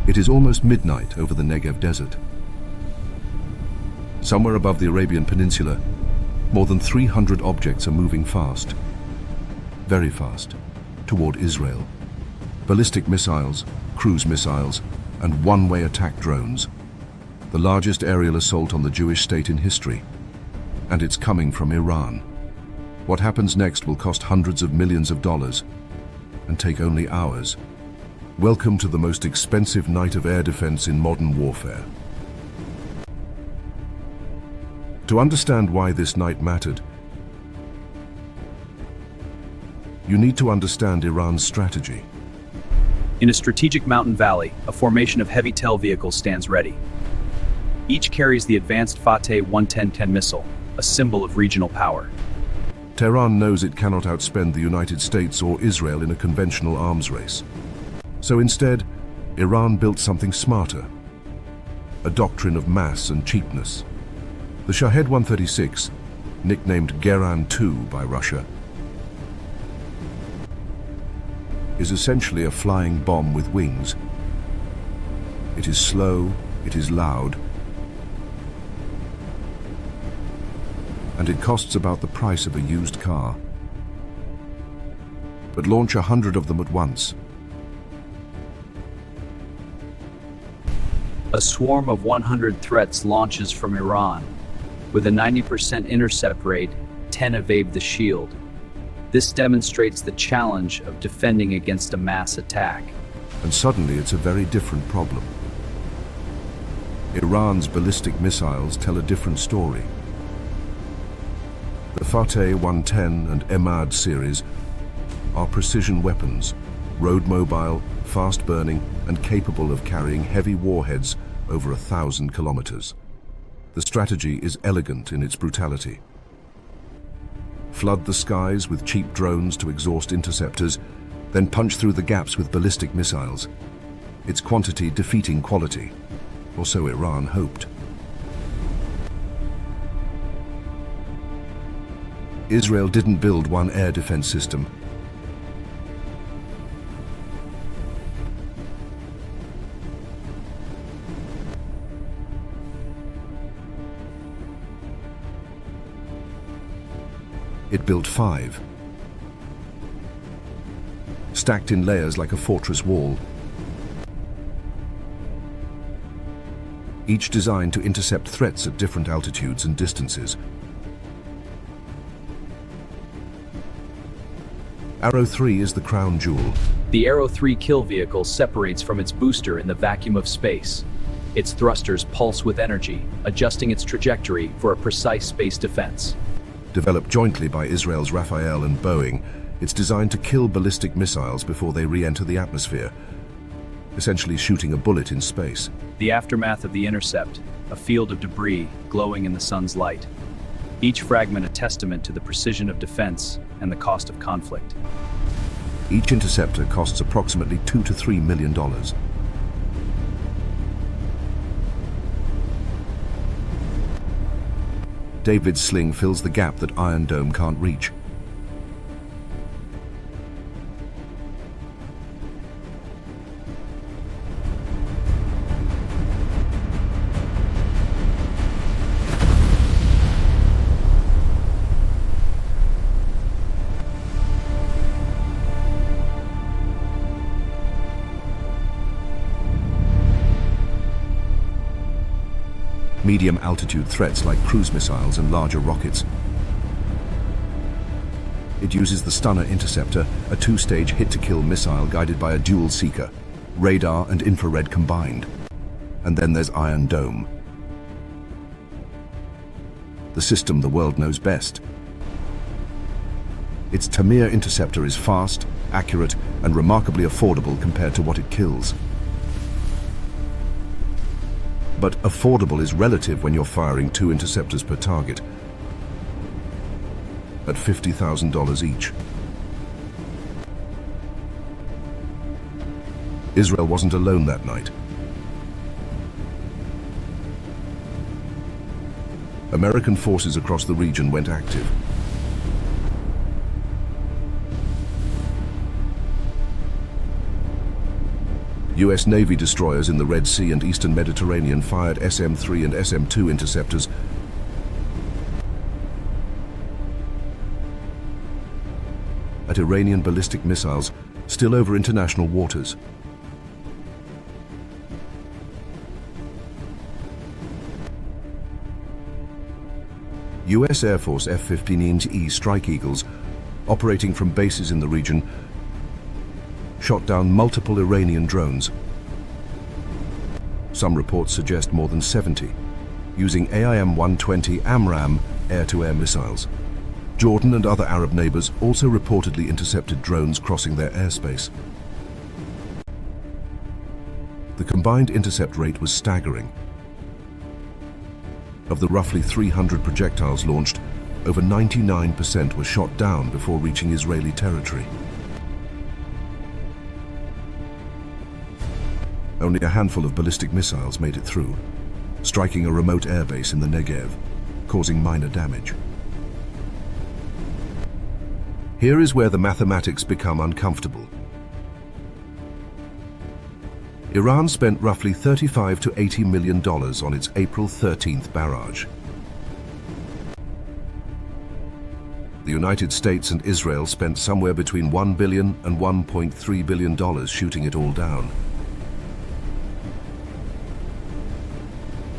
It is almost midnight over the Negev desert. Somewhere above the Arabian Peninsula, more than 300 objects are moving fast, very fast, toward Israel. Ballistic missiles, cruise missiles, and one-way attack drones. The largest aerial assault on the Jewish state in history. And it's coming from Iran. What happens next will cost hundreds of millions of dollars and take only hours. Welcome to the most expensive night of air defense in modern warfare. To understand why this night mattered, you need to understand Iran's strategy. In a strategic mountain valley, a formation of heavy tail vehicles stands ready. Each carries the advanced Fateh 110-10 missile, a symbol of regional power. Tehran knows it cannot outspend the United States or Israel in a conventional arms race. So instead, Iran built something smarter, a doctrine of mass and cheapness. The Shahed 136, nicknamed Geran 2 by Russia, is essentially a flying bomb with wings. It is slow, it is loud, and it costs about the price of a used car. But launch 100 of them at once. A swarm of 100 threats launches from Iran. With a 90% intercept rate, 10 evade the shield. This demonstrates the challenge of defending against a mass attack. And suddenly it's a very different problem. Iran's ballistic missiles tell a different story. The Fateh 110 and Emad series are precision weapons, road mobile, fast burning, and capable of carrying heavy warheads over 1,000 kilometers. The strategy is elegant in its brutality. Flood the skies with cheap drones to exhaust interceptors, then punch through the gaps with ballistic missiles. Its quantity defeating quality, or so Iran hoped. Israel didn't build one air defense system. It built 5, stacked in layers like a fortress wall, each designed to intercept threats at different altitudes and distances. Arrow 3 is the crown jewel. The Arrow 3 kill vehicle separates from its booster in the vacuum of space. Its thrusters pulse with energy, adjusting its trajectory for a precise space defense. Developed jointly by Israel's Rafael and Boeing, it's designed to kill ballistic missiles before they re-enter the atmosphere, essentially shooting a bullet in space. The aftermath of the intercept, a field of debris glowing in the sun's light. Each fragment a testament to the precision of defense and the cost of conflict. Each interceptor costs approximately $2 to $3 million. David's sling fills the gap that Iron Dome can't reach. Medium-altitude threats like cruise missiles and larger rockets. It uses the Stunner Interceptor, a 2-stage hit-to-kill missile guided by a dual seeker, radar and infrared combined. And then there's Iron Dome, the system the world knows best. Its Tamir interceptor is fast, accurate, and remarkably affordable compared to what it kills. But affordable is relative when you're firing 2 interceptors per target at $50,000 each. Israel wasn't alone that night. American forces across the region went active. US Navy destroyers in the Red Sea and Eastern Mediterranean fired SM-3 and SM-2 interceptors at Iranian ballistic missiles still over international waters. US Air Force F-15E Strike Eagles, operating from bases in the region, shot down multiple Iranian drones. Some reports suggest more than 70, using AIM-120 AMRAAM air-to-air missiles. Jordan and other Arab neighbors also reportedly intercepted drones crossing their airspace. The combined intercept rate was staggering. Of the roughly 300 projectiles launched, over 99% were shot down before reaching Israeli territory. Only a handful of ballistic missiles made it through, striking a remote airbase in the Negev, causing minor damage. Here is where the mathematics become uncomfortable. Iran spent roughly $35 to $80 million on its April 13th barrage. The United States and Israel spent somewhere between $1 billion and $1.3 billion shooting it all down.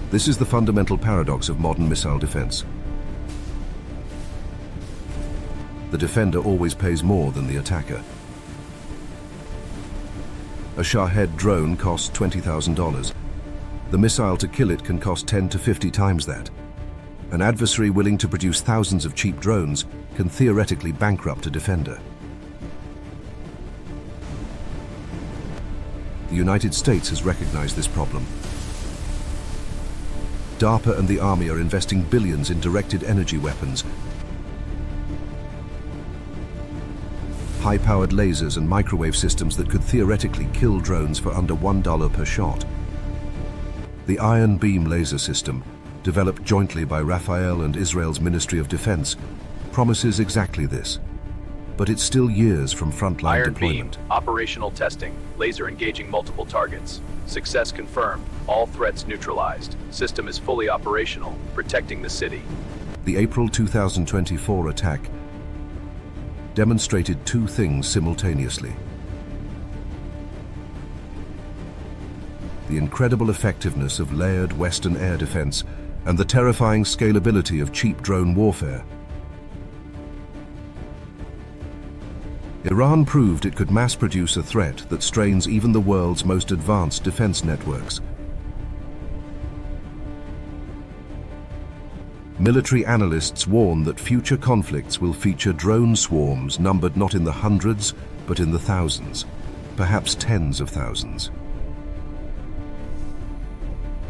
This is the fundamental paradox of modern missile defense. The defender always pays more than the attacker. A Shahed drone costs $20,000. The missile to kill it can cost 10 to 50 times that. An adversary willing to produce thousands of cheap drones can theoretically bankrupt a defender. The United States has recognized this problem. DARPA and the Army are investing billions in directed energy weapons, high-powered lasers and microwave systems that could theoretically kill drones for under $1 per shot. The Iron Beam laser system, developed jointly by Rafael and Israel's Ministry of Defense, promises exactly this. But it's still years from frontline Iron deployment. Beam, operational testing, laser engaging multiple targets. Success confirmed, all threats neutralized. System is fully operational, protecting the city. The April 2024 attack demonstrated two things simultaneously. The incredible effectiveness of layered Western air defense and the terrifying scalability of cheap drone warfare. Iran proved it could mass-produce a threat that strains even the world's most advanced defense networks. Military analysts warn that future conflicts will feature drone swarms numbered not in the hundreds, but in the thousands, perhaps tens of thousands.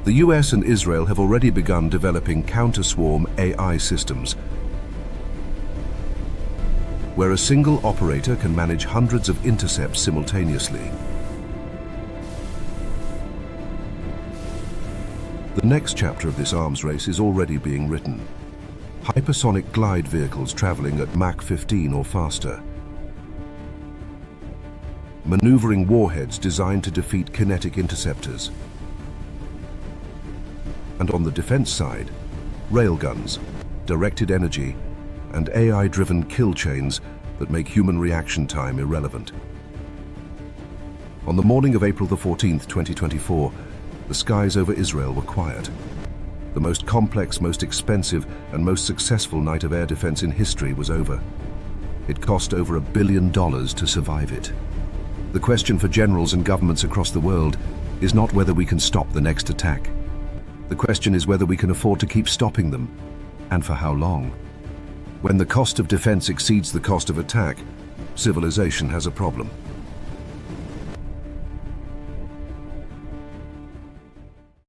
The US and Israel have already begun developing counter-swarm AI systems, where a single operator can manage hundreds of intercepts simultaneously. The next chapter of this arms race is already being written. Hypersonic glide vehicles traveling at Mach 15 or faster. Maneuvering warheads designed to defeat kinetic interceptors. And on the defense side, railguns, directed energy, and AI-driven kill chains that make human reaction time irrelevant. On the morning of April 14, 2024, the skies over Israel were quiet. The most complex, most expensive, and most successful night of air defense in history was over. It cost over $1 billion to survive it. The question for generals and governments across the world is not whether we can stop the next attack. The question is whether we can afford to keep stopping them, and for how long. When the cost of defense exceeds the cost of attack, civilization has a problem.